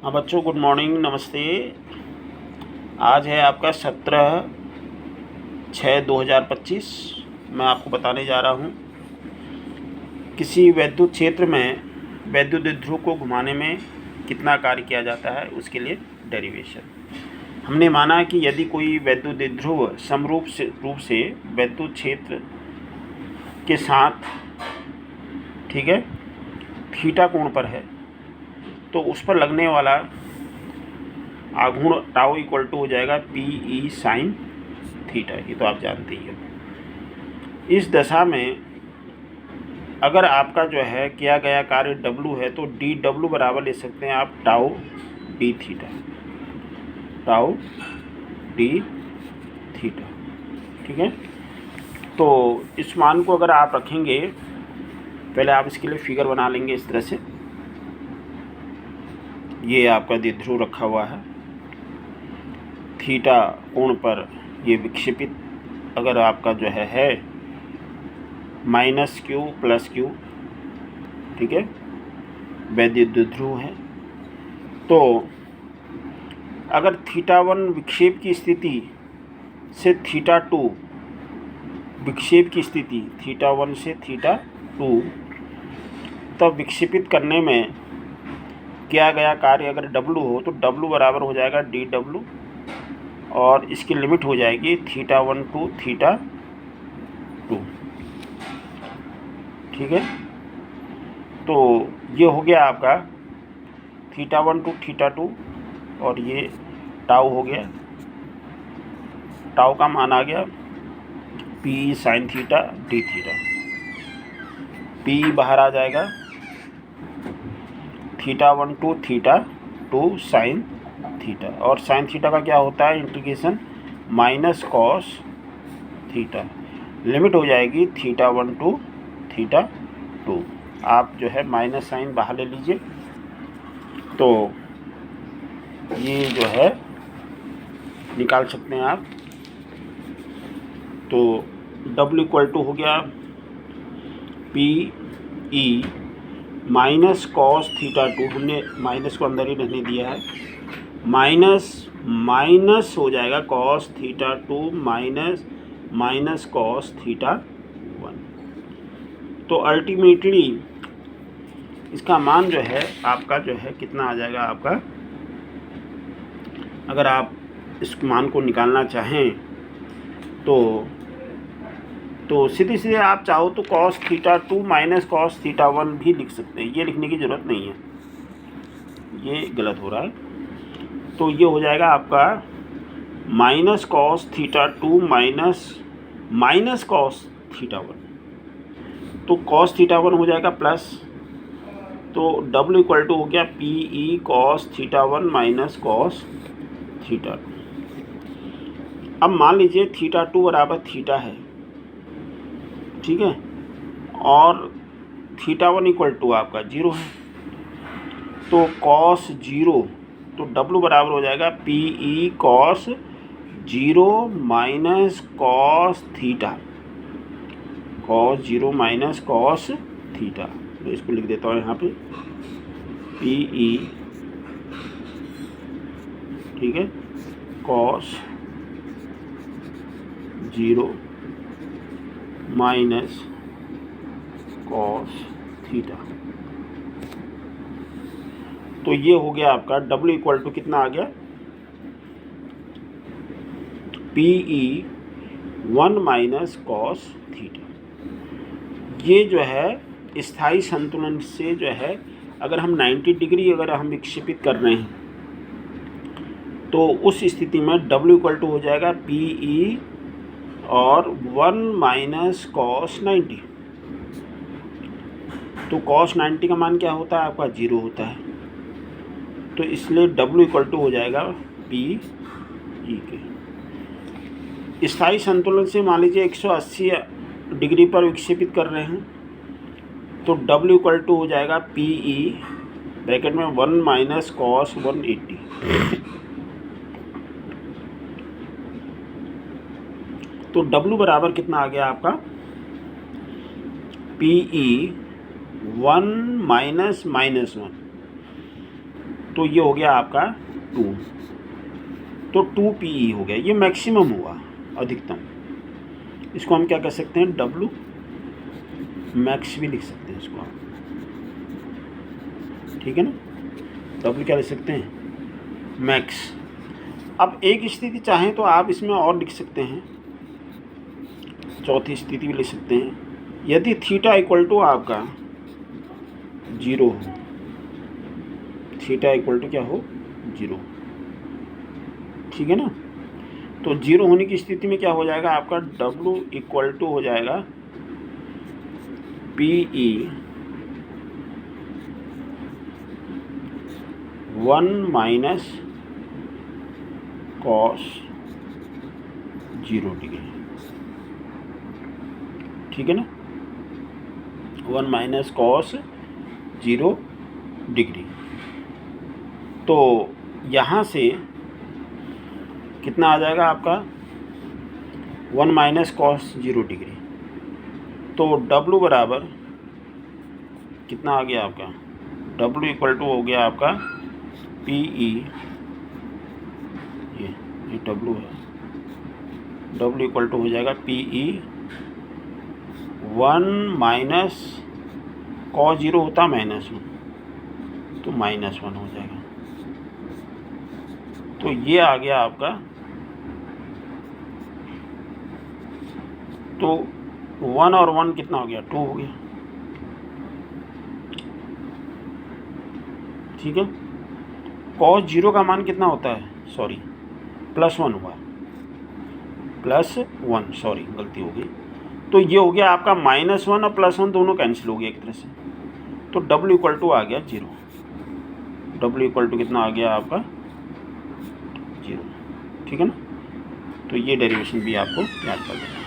हाँ बच्चों, good morning, नमस्ते। आज है आपका 17/6/2025। मैं आपको बताने जा रहा हूँ किसी वैद्युत क्षेत्र में वैद्युत द्विध्रुव को घुमाने में कितना कार्य किया जाता है, उसके लिए डेरिवेशन। हमने माना कि यदि कोई वैद्युत द्विध्रुव समरूप रूप से वैद्युत क्षेत्र के साथ, ठीक है, थीटा कोण पर है, तो उस पर लगने वाला आघूर्ण टाउ इक्वल टू हो जाएगा PE साइन थीटा। ये तो आप जानते ही हो। इस दशा में अगर आपका जो है किया गया कार्य W है, तो DW बराबर ले सकते हैं आप tau D theta, tau D theta, ठीक है। तो इस मान को अगर आप रखेंगे, पहले आप इसके लिए फिगर बना लेंगे इस तरह से। ये आपका द्विध्रुव रखा हुआ है, थीटा कोण पर ये विक्षेपित अगर आपका जो है -Q + Q, ठीक है, वैद्युत द्विध्रुव है। तो अगर θ1 विक्षेप की स्थिति से θ2 विक्षेप की स्थिति, θ1 से θ2, तब विक्षेपित करने में किया गया कार्य अगर W हो, तो W बराबर हो जाएगा DW, और इसकी लिमिट हो जाएगी θ1 to θ2, ठीक है। तो ये हो गया आपका θ1 to θ2, और ये टाउ हो गया। टाउ का मान आ गया PE sine theta D theta. PE बाहर आ जाएगा, θ1 to θ2 साइन थीटा, और साइन थीटा का क्या होता है, इंटीग्रेशन -cos थीटा। लिमिट हो जाएगी θ1 to θ2। आप जो है माइनस साइन बाहर ले लीजिए, तो ये जो है निकाल सकते हैं आप। तो W इक्वल टू हो गया PE -cos θ2, हमने माइनस को अंदर ही रहने दिया है, माइनस हो जाएगा cos θ2 माइनस cos θ1। तो अल्टीमेटली इसका मान जो है आपका जो है कितना आ जाएगा आपका, अगर आप इस मान को निकालना चाहें तो सीधे सीधे आप चाहो तो cos θ2 माइनस cos θ1 भी लिख सकते हैं। ये लिखने की ज़रूरत नहीं है, ये गलत हो रहा है। तो ये हो जाएगा आपका -cos θ2 माइनस cos θ1। तो cos θ1 हो जाएगा प्लस, तो W इक्वल टू हो गया PE cos θ1 माइनस cos θ2। अब मान लीजिए θ2 बराबर थीटा है, ठीक है, और θ1 इक्वल टू आपका 0 है, तो cos 0, तो W बराबर हो जाएगा PE cos 0 minus cos theta, cos 0 minus cos theta. मैं इसको लिख देता हूँ यहाँ पे PE, ठीक है, cos 0 माइनस cos थीटा। तो ये हो गया आपका W इक्वल टू कितना आ गया, PE 1 माइनस cos थीटा। ये जो है स्थायी संतुलन से जो है, अगर हम 90 डिग्री अगर हम विक्षेपित कर रहे हैं, तो उस स्थिति में W इक्वल टू हो जाएगा PE और 1 माइनस cos 90। तो cos 90 का मान क्या होता है आपका, 0 होता है। तो इसलिए W इक्वल टू हो जाएगा PE के। स्थायी संतुलन से मान लीजिए 180 डिग्री पर विक्षेपित कर रहे हैं, तो W इक्वल टू हो जाएगा PE ब्रैकेट में 1 माइनस cos 180। तो W बराबर कितना आ गया आपका, PE 1 माइनस -1, तो ये हो गया आपका 2, तो 2 PE हो गया, ये मैक्सिमम हुआ, अधिकतम। इसको हम क्या कह सकते हैं, W मैक्स भी लिख सकते हैं इसको आप, ठीक है ना। W क्या लिख सकते हैं, मैक्स। अब एक स्थिति चाहें तो आप इसमें और लिख सकते हैं, चौथी स्थिति भी लिख सकते हैं, यदि थीटा इक्वल टू आपका 0 हो, थीटा इक्वल टू क्या हो, 0, ठीक है ना। तो 0 होने की स्थिति में क्या हो जाएगा आपका, W इक्वल टू हो जाएगा PE 1 माइनस कॉस 0 डिग्री, ठीक है ना, 1 माइनस कॉस 0 डिग्री। तो यहाँ से कितना आ जाएगा आपका, 1 माइनस कॉस 0 डिग्री। तो W बराबर कितना आ गया आपका, W इक्वल टू हो गया आपका PE, ये W है, W इक्वल टू हो जाएगा PE 1 माइनस कॉस 0 होता -1, तो -1 हो जाएगा। तो ये आ गया आपका, तो 1 और 1 कितना हो गया, 2 हो गया, ठीक है। कॉस 0 का मान कितना होता है, सॉरी +1 हुआ, +1, सॉरी गलती हो गई। तो ये हो गया आपका -1 और +1 दोनों कैंसिल हो गया एक तरह से। तो W इक्वल टू आ गया 0, W इक्वल टू कितना आ गया आपका, 0, ठीक है ना। तो ये डेरिवेशन भी आपको याद कर लेना।